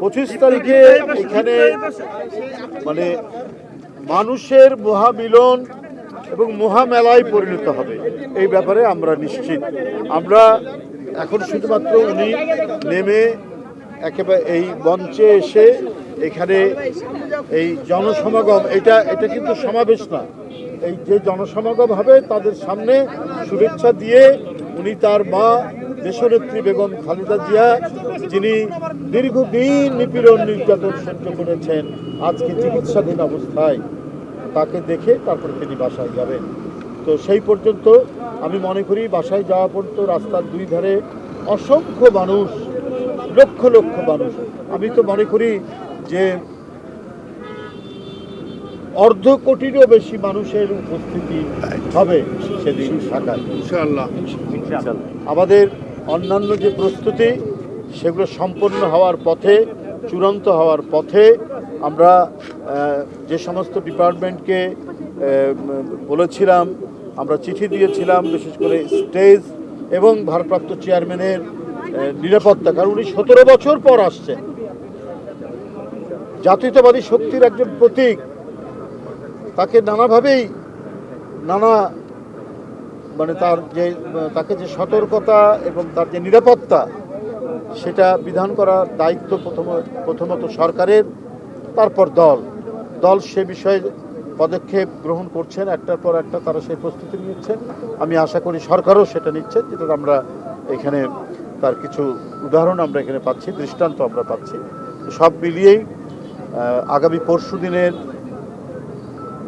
25 তারিখে এখানে মানে মানুষের মহামিলন এবং মহামেলায় পরিণত হবে, এই ব্যাপারে আমরা নিশ্চিত। আমরা এখন শুধুমাত্র উনি নেমে একেবারে এই মঞ্চে এসে এখানে এই জনসমাগম, এটা কিন্তু সমাবেশ না, এই যে জনসমাগম হবে তাদের সামনে শুভেচ্ছা দিয়ে উনি তার মা দেশনেত্রী বেগম খালেদা জিয়া, যিনি দীর্ঘদিন নিপীড়ন নির্যাতন সহ্য করেছেন, আজকে চিকিৎসাধীন অবস্থায়, তাকে দেখে তারপরে তিনি বাসায় যাবেন। তো সেই পর্যন্ত আমি মনে করি বাসায় যাওয়া পর্যন্ত রাস্তার দুই ধারে অসংখ্য মানুষ, লক্ষ লক্ষ মানুষ, আমি তো মনে করি যে 1/2 কোটিরও বেশি মানুষের উপস্থিতি হবে সেদিন ঢাকায় ইনশাআল্লাহ। আমাদের অন্যান্য যে প্রস্তুতি সেগুলো সম্পন্ন হওয়ার পথে, চূড়ান্ত হওয়ার পথে। আমরা যে সমস্ত ডিপার্টমেন্টকে বলেছিলাম, আমরা চিঠি দিয়েছিলাম, বিশেষ করে স্টেজ এবং ভারপ্রাপ্ত চেয়ারম্যানের নিরাপত্তা, কারণ উনি 17 বছর পর আসছেন, জাতীয়তাবাদী শক্তির একজন প্রতীক, তাকে নানাভাবেই মানে তাকে যে সতর্কতা এবং তার যে নিরাপত্তা সেটা বিধান করার দায়িত্ব প্রথমত সরকারের, তারপর দল সে বিষয়ে পদক্ষেপ গ্রহণ করছেন, একটার পর একটা তারা সেই প্রস্তুতি নিচ্ছেন। আমি আশা করি সরকারও সেটা নিচ্ছেন, যেটা আমরা এখানে তার কিছু উদাহরণ আমরা এখানে পাচ্ছি, দৃষ্টান্ত আমরা পাচ্ছি। সব মিলিয়েই আগামী পরশু দিনের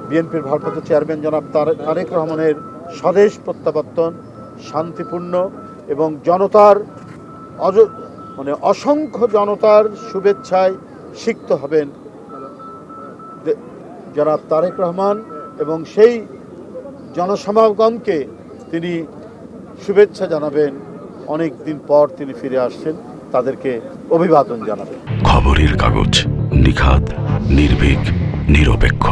বিএনপির ভারপ্রাপ্ত চেয়ারম্যান জনাব তারেক রহমানের স্বদেশ প্রত্যাবর্তন শান্তিপূর্ণ এবং জনতার অসংখ্য জনতার শুভেচ্ছায় সিক্ত হবেন জনাব তারেক রহমান, এবং সেই জনসমাগমকে তিনি শুভেচ্ছা জানাবেন। অনেক দিন পর তিনি ফিরে আসছেন, তাদেরকে অভিবাদন জানাবেন। খবরের কাগজ, নিখাত, নির্ভীক, নিরপেক্ষ।